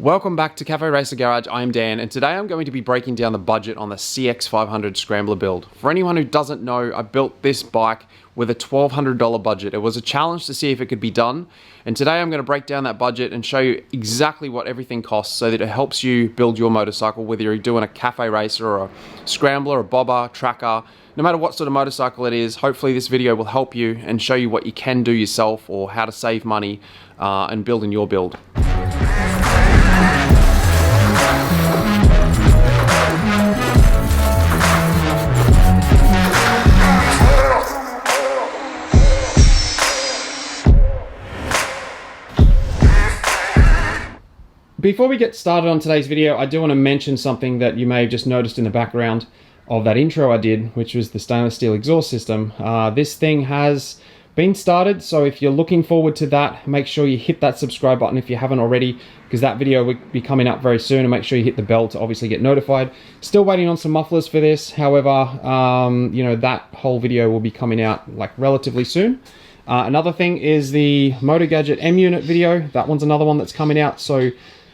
Welcome back to Cafe Racer Garage. I'm Dan, and today I'm going to be breaking down the budget on the CX500 Scrambler build. For anyone who doesn't know, I built this bike with a $1,200 budget. It was a challenge to see if it could be done, and today I'm going to break down that budget and show you exactly what everything costs so that it helps you build your motorcycle, whether you're doing a cafe racer or a scrambler, a bobber, tracker, no matter what sort of motorcycle it is. Hopefully this video will help you and show you what you can do yourself or how to save money and build in your build. Before we get started on today's video, I do want to mention something that you may have just noticed in the background of that intro I did, which was the stainless steel exhaust system. This thing has been started, so if you're looking forward to that, make sure you hit that subscribe button if you haven't already, because that video will be coming up very soon, and make sure you hit the bell to obviously get notified. Still waiting on some mufflers for this, however, you know, that whole video will be coming out like relatively soon. Another thing is the Motor Gadget M unit video. That one's another one that's coming out, so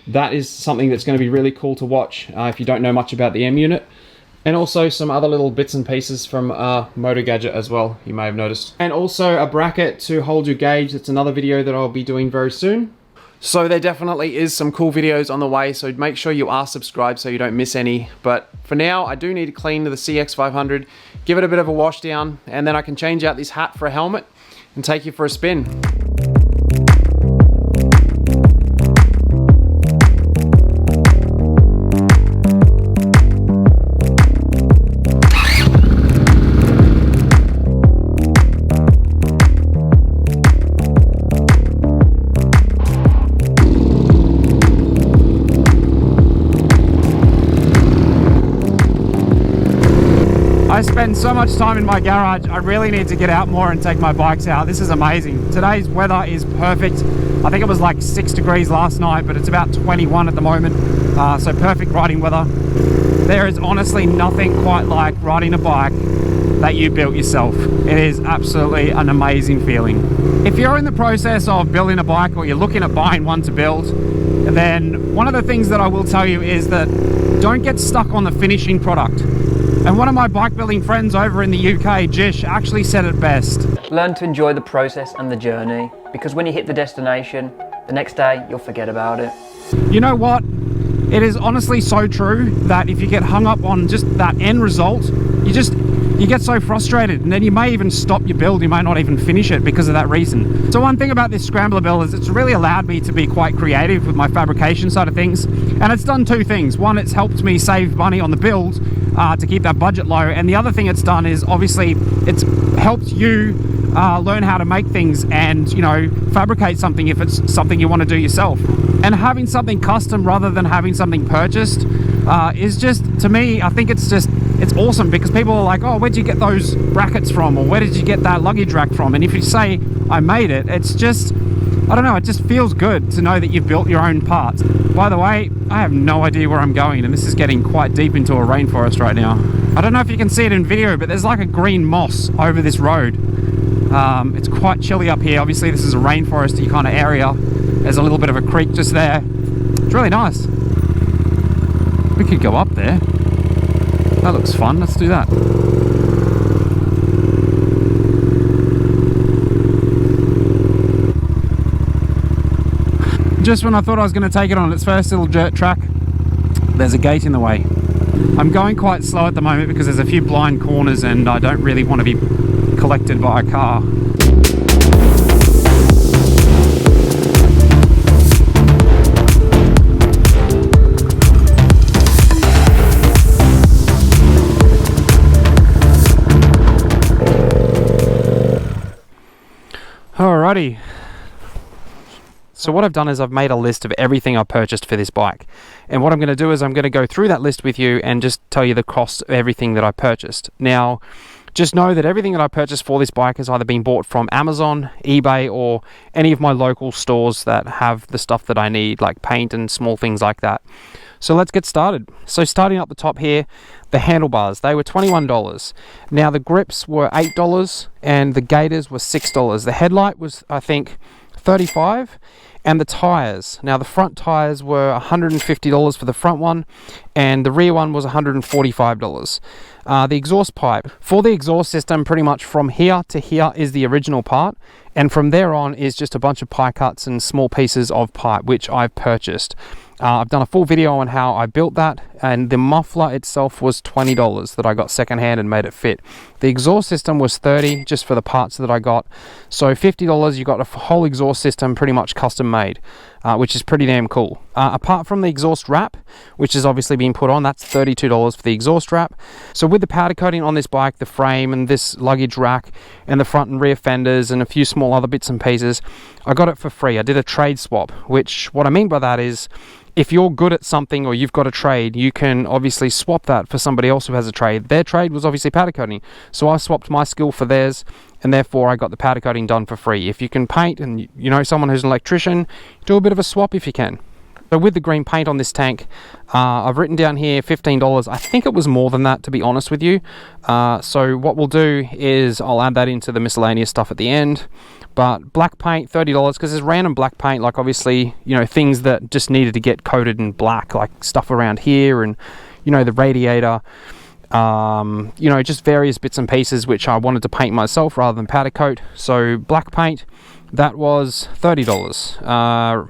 that is something that's going to be really cool to watch if you don't know much about the M unit. And also some other little bits and pieces from Motor Gadget as well, you may have noticed. And also a bracket to hold your gauge. That's another video that I'll be doing very soon. So there definitely is some cool videos on the way, so make sure you are subscribed so you don't miss any. But for now, I do need to clean the CX500, give it a bit of a wash down, and then I can change out this hat for a helmet and take you for a spin. I spend so much time in my garage. I really need to get out more and take my bikes out. This is amazing. Today's weather is perfect. I think it was like 6 degrees last night, but it's about 21 at the moment. So perfect riding weather. There is honestly nothing quite like riding a bike that you built yourself. It is absolutely an amazing feeling. If you're in the process of building a bike or you're looking at buying one to build, then one of the things that I will tell you is that don't get stuck on the finishing product. And one of my bike building friends over in the UK, Jish, actually said it best. Learn to enjoy the process and the journey, because when you hit the destination, the next day you'll forget about it. You know what? It is honestly so true that if you get hung up on just that end result, you get so frustrated, and then you may even stop your build. You might not even finish it because of that reason. So one thing about this Scrambler build is it's really allowed me to be quite creative with my fabrication side of things, and it's done two things. One, it's helped me save money on the build to keep that budget low, and the other thing it's done is obviously it's helped you learn how to make things and, you know, fabricate something if it's something you want to do yourself. And having something custom rather than having something purchased is just, to me, I think it's awesome, because people are like, oh, where'd you get those brackets from, or where did you get that luggage rack from? And if you say I made it, it's just, I don't know, it just feels good to know that you've built your own parts. By the way, I have no idea where I'm going, and this is getting quite deep into a rainforest right now. I don't know if you can see it in video, but there's like a green moss over this road. It's quite chilly up here. Obviously this is a rainforesty kind of area. There's a little bit of a creek just there. It's really nice. We could go up there. That looks fun. Let's do that. Just when I thought I was going to take it on its first little dirt track, there's a gate in the way. I'm going quite slow at the moment because there's a few blind corners and I don't really want to be collected by a car. Alrighty. So what I've done is I've made a list of everything I purchased for this bike. And what I'm going to do is I'm going to go through that list with you and just tell you the cost of everything that I purchased. Now, just know that everything that I purchased for this bike has either been bought from Amazon, eBay, or any of my local stores that have the stuff that I need, like paint and small things like that. So let's get started. So starting up the top here, the handlebars, they were $21. Now the grips were $8 and the gaiters were $6. The headlight was, I think, $35, and the tires. Now the front tires were $150 for the front one, and the rear one was $145. The exhaust pipe. For the exhaust system, pretty much from here to here is the original part, and from there on is just a bunch of pie cuts and small pieces of pipe, which I've purchased. I've done a full video on how I built that, and the muffler itself was $20 that I got secondhand and made it fit. The exhaust system was $30 just for the parts that I got. So $50 you got a whole exhaust system pretty much custom made, which is pretty damn cool. Apart from the exhaust wrap, which is obviously being put on, that's $32 for the exhaust wrap. So with the powder coating on this bike, the frame and this luggage rack and the front and rear fenders and a few small other bits and pieces, I got it for free. I did a trade swap, which what I mean by that is, if you're good at something or you've got a trade, you can obviously swap that for somebody else who has a trade. Their trade was obviously powder coating, so I swapped my skill for theirs, and therefore I got the powder coating done for free. If you can paint and you know someone who's an electrician, do a bit of a swap if you can. So with the green paint on this tank, I've written down here $15. I think it was more than that, to be honest with you. So what we'll do is I'll add that into the miscellaneous stuff at the end. But black paint, $30, because there's random black paint, like obviously, you know, things that just needed to get coated in black, like stuff around here and, you know, the radiator, you know, just various bits and pieces which I wanted to paint myself rather than powder coat. So black paint, that was $30.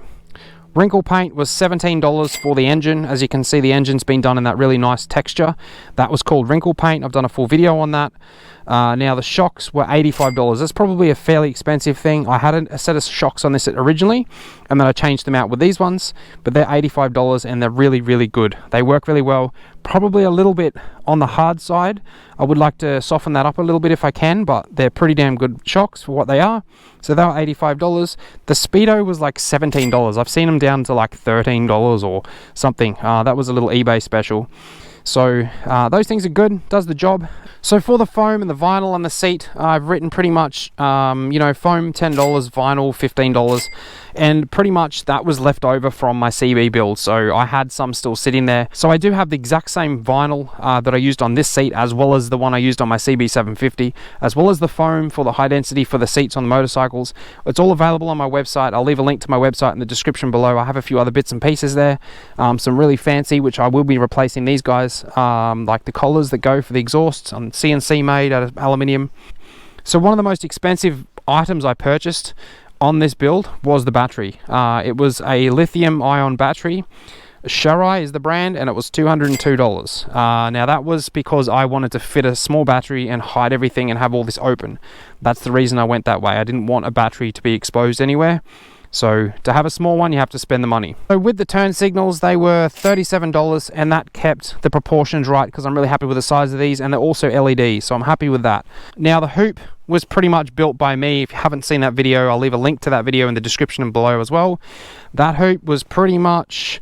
Wrinkle paint was $17 for the engine. As you can see, the engine's been done in that really nice texture. That was called wrinkle paint. I've done a full video on that. Now the shocks were $85. That's probably a fairly expensive thing. I had a set of shocks on this originally, and then I changed them out with these ones, but they're $85 and they're really, really good. They work really well. Probably a little bit on the hard side. I would like to soften that up a little bit if I can, but they're pretty damn good shocks for what they are. So they were $85. The Speedo was like $17. I've seen them down to like $13 or something. That was a little eBay special. So those things are good, does the job. So for the foam and the vinyl on the seat, I've written pretty much, you know, foam $10, vinyl $15, and pretty much that was left over from my CB build. So I had some still sitting there. So I do have the exact same vinyl that I used on this seat, as well as the one I used on my CB 750, as well as the foam for the high density for the seats on the motorcycles. It's all available on my website. I'll leave a link to my website in the description below. I have a few other bits and pieces there, some really fancy, which I will be replacing these guys, like the collars that go for the exhausts on CNC made out of aluminium. So one of the most expensive items I purchased on this build was the battery. It was a lithium ion battery. Sharai is the brand, and it was $202. Now that was because I wanted to fit a small battery and hide everything and have all this open. That's the reason I went that way. I didn't want a battery to be exposed anywhere. So to have a small one, you have to spend the money. So with the turn signals, they were $37, and that kept the proportions right because I'm really happy with the size of these, and they're also LED, so I'm happy with that. Now the hoop was pretty much built by me. If you haven't seen that video, I'll leave a link to that video in the description below as well. That hoop was pretty much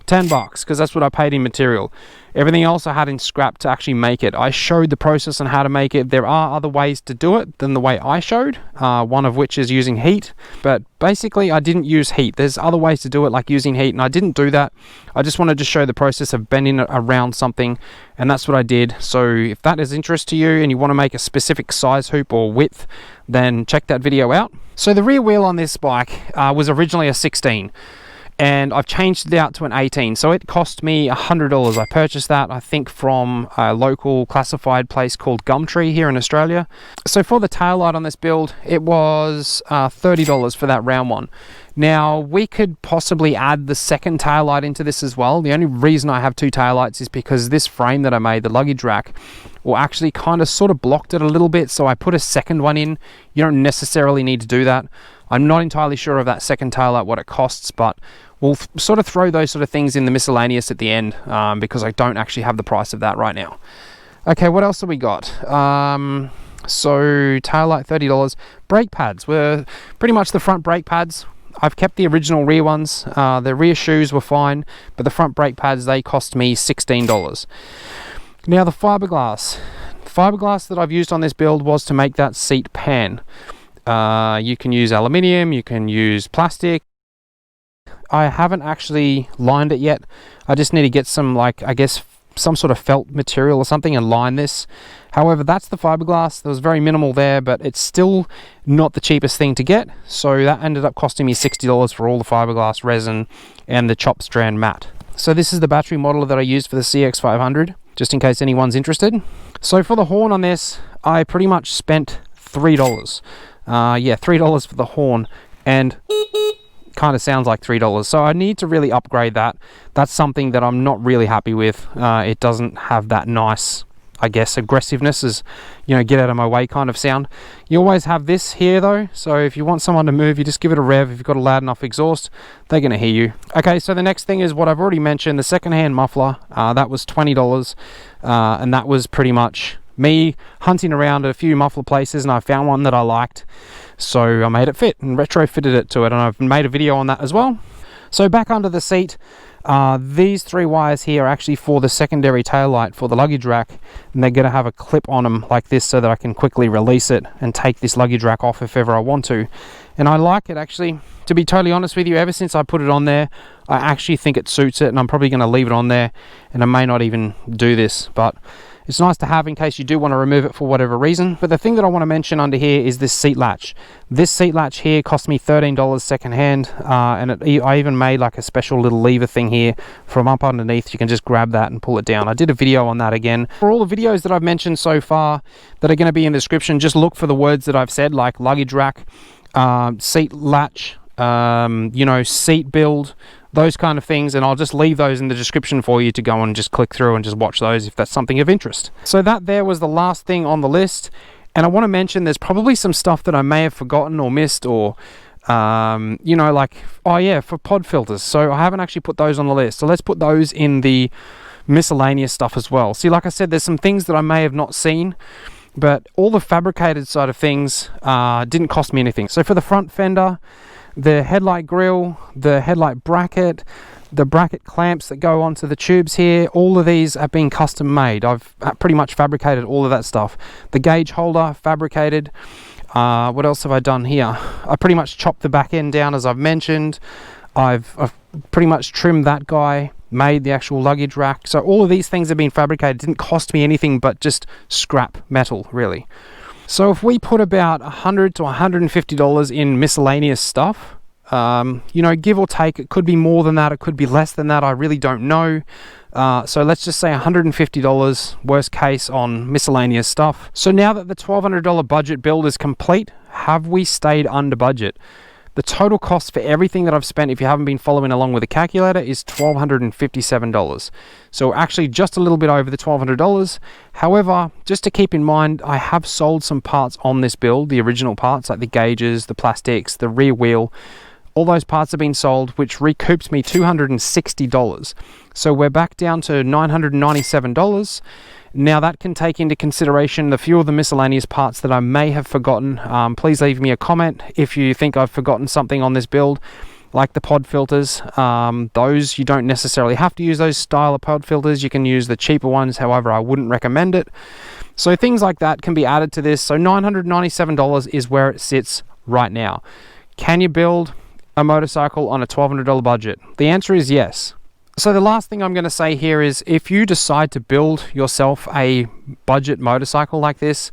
$10 because that's what I paid in material. Everything else I had in scrap to actually make it. I showed the process on how to make it. There are other ways to do it than the way I showed, one of which is using heat, but basically I didn't use heat. There's other ways to do it, like using heat, and I didn't do that. I just wanted to show the process of bending it around something, and that's what I did. So if that is interest to you and you want to make a specific size hoop or width, then check that video out. So the rear wheel on this bike was originally a 16. And I've changed it out to an 18, so it cost me $100. I purchased that, I think, from a local classified place called Gumtree here in Australia. So for the taillight on this build, it was $30 for that round one. Now we could possibly add the second taillight into this as well. The only reason I have two taillights is because this frame that I made, the luggage rack, well, actually kind of sort of blocked it a little bit, so I put a second one in. You don't necessarily need to do that. I'm not entirely sure of that second taillight, what it costs, but we'll sort of throw those sort of things in the miscellaneous at the end, because I don't actually have the price of that right now. Okay, what else have we got? So taillight $30. Brake pads were pretty much the front brake pads. I've kept the original rear ones. The rear shoes were fine, but the front brake pads, they cost me $16. Now the fiberglass. The fiberglass that I've used on this build was to make that seat pan. You can use aluminium, you can use plastic. I haven't actually lined it yet. I just need to get some, like, I guess, some sort of felt material or something and line this. However, that's the fiberglass. There was very minimal there, but it's still not the cheapest thing to get. So that ended up costing me $60 for all the fiberglass resin and the chop strand mat. So this is the battery model that I used for the CX500, just in case anyone's interested. So for the horn on this, I pretty much spent $3. Yeah, $3 for the horn, and kind of sounds like $3. So I need to really upgrade that. That's something that I'm not really happy with. It doesn't have that nice, I guess, aggressiveness, as, you know, get out of my way kind of sound. You always have this here though, so if you want someone to move, you just give it a rev. If you've got a loud enough exhaust, they're going to hear you. Okay, so the next thing is what I've already mentioned, the secondhand muffler. That was $20, and that was pretty much me hunting around a few muffler places, and I found one that I liked, so I made it fit and retrofitted it to it, and I've made a video on that as well. So back under the seat, these 3 wires here are actually for the secondary tail light for the luggage rack, and they're going to have a clip on them like this so that I can quickly release it and take this luggage rack off if ever I want to. And I like it, actually, to be totally honest with you. Ever since I put it on there, I actually think it suits it, and I'm probably going to leave it on there, and I may not even do this, but it's nice to have in case you do want to remove it for whatever reason. But the thing that I want to mention under here is this seat latch. This seat latch here cost me $13 secondhand, and I even made like a special little lever thing here from up underneath. You can just grab that and pull it down. I did a video on that again. For all the videos that I've mentioned so far that are going to be in the description, just look for the words that I've said, like luggage rack, seat latch, you know, seat build, those kind of things, and I'll just leave those in the description for you to go and just click through and just watch those if that's something of interest. So that there was the last thing on the list, and I want to mention there's probably some stuff that I may have forgotten or missed, or you know, like, oh yeah, for pod filters. So I haven't actually put those on the list, so let's put those in the miscellaneous stuff as well. See, like I said, there's some things that I may have not seen, but all the fabricated side of things didn't cost me anything. So for the front fender, the headlight grille, the headlight bracket, the bracket clamps that go onto the tubes here, all of these have been custom made. I've pretty much fabricated all of that stuff. The gauge holder, fabricated. What else have I done here? I pretty much chopped the back end down, as I've mentioned. I've pretty much trimmed that guy, made the actual luggage rack. So all of these things have been fabricated. It didn't cost me anything but just scrap metal, really. So if we put about $100 to $150 in miscellaneous stuff, you know, give or take, it could be more than that, it could be less than that, I really don't know. So let's just say $150 worst case on miscellaneous stuff. So now that the $1,200 budget build is complete, have we stayed under budget? The total cost for everything that I've spent, if you haven't been following along with the calculator, is $1,257. So actually just a little bit over the $1,200. However, just to keep in mind, I have sold some parts on this build, the original parts, like the gauges, the plastics, the rear wheel. All those parts have been sold, which recouped me $260. So we're back down to $997. Now that can take into consideration the few of the miscellaneous parts that I may have forgotten. Please leave me a comment if you think I've forgotten something on this build, like the pod filters. Those, you don't necessarily have to use those style of pod filters. You can use the cheaper ones, however, I wouldn't recommend it. So things like that can be added to this. So $997 is where it sits right now. Can you build a motorcycle on a $1,200 budget? The answer is yes. So the last thing I'm going to say here is, if you decide to build yourself a budget motorcycle like this,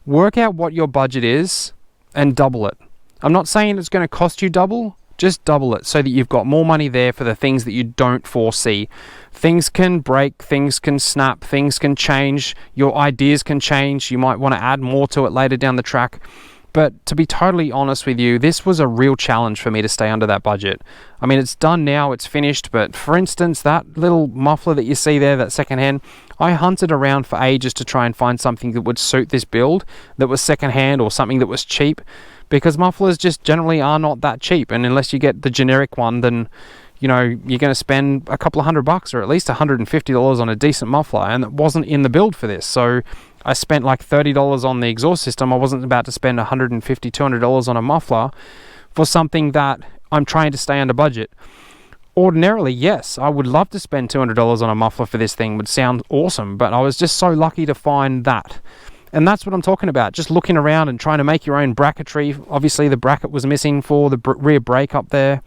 work out what your budget is and double it. I'm not saying it's going to cost you double, just double it so that you've got more money there for the things that you don't foresee. Things can break, things can snap, things can change, your ideas can change, you might want to add more to it later down the track. But to be totally honest with you, this was a real challenge for me to stay under that budget. I mean, it's done now, it's finished, but for instance, that little muffler that you see there, that secondhand, I hunted around for ages to try and find something that would suit this build, that was secondhand or something that was cheap, because mufflers just generally are not that cheap, and unless you get the generic one, then, you know, you're going to spend a couple of $100 or at least $150 on a decent muffler, and it wasn't in the build for this. So I spent like $30 on the exhaust system. I wasn't about to spend $150, $200 on a muffler for something that I'm trying to stay under budget. Ordinarily, yes, I would love to spend $200 on a muffler for this thing. It would sound awesome, but I was just so lucky to find that. And that's what I'm talking about, just looking around and trying to make your own bracketry. Obviously, the bracket was missing for the rear brake up there,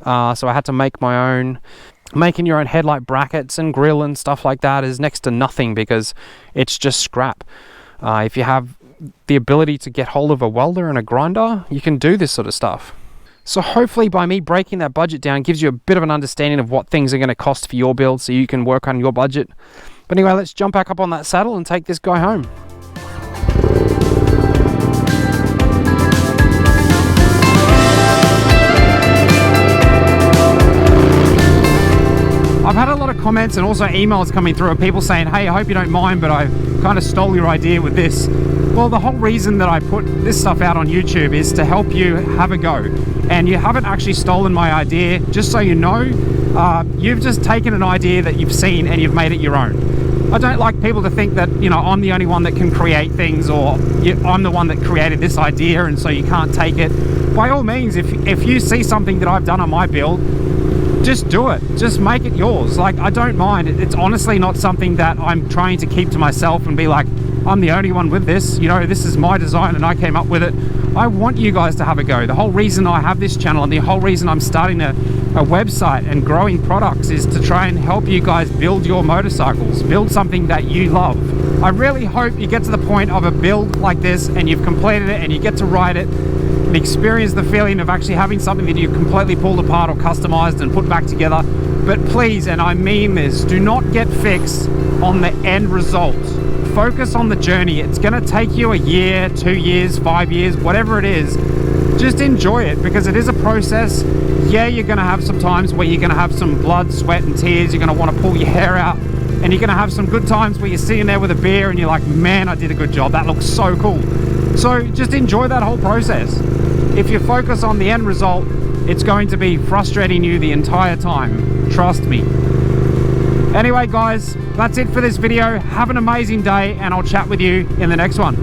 so I had to make my own. making your own headlight brackets and grill and stuff like that is next to nothing because it's just scrap. If you have the ability to get hold of a welder and a grinder, you can do this sort of stuff. So hopefully by me breaking that budget down gives you a bit of an understanding of what things are going to cost for your build so you can work on your budget. But anyway, let's jump back up on that saddle and take this guy home. I've had a lot of comments and also emails coming through of people saying, hey, I hope you don't mind, but I kind of stole your idea with this. Well, the whole reason that I put this stuff out on YouTube is to help you have a go. And you haven't actually stolen my idea. Just so you know, you've just taken an idea that you've seen and you've made it your own. I don't like people to think that, you know, I'm the only one that can create things, or I'm the one that created this idea and so you can't take it. By all means, if you see something that I've done on my build, just do it. Just make it yours. Like, I don't mind. It's honestly not something that I'm trying to keep to myself and be like, I'm the only one with this. You know, this is my design and I came up with it. I want you guys to have a go. The whole reason I have this channel and the whole reason I'm starting a website and growing products is to try and help you guys build your motorcycles, build something that you love. I really hope you get to the point of a build like this and you've completed it and you get to ride it and experience the feeling of actually having something that you completely pulled apart or customized and put back together. But please, and I mean this, do not get fixed on the end result. Focus on the journey. It's going to take you a year, 2 years, 5 years, whatever it is. Just enjoy it because it is a process. Yeah, you're going to have some times where you're going to have some blood, sweat and tears. You're going to want to pull your hair out, and you're going to have some good times where you're sitting there with a beer and you're like, man, I did a good job. That looks so cool. So just enjoy that whole process. If you focus on the end result, it's going to be frustrating you the entire time. Trust me. Anyway, guys, that's it for this video. Have an amazing day, and I'll chat with you in the next one.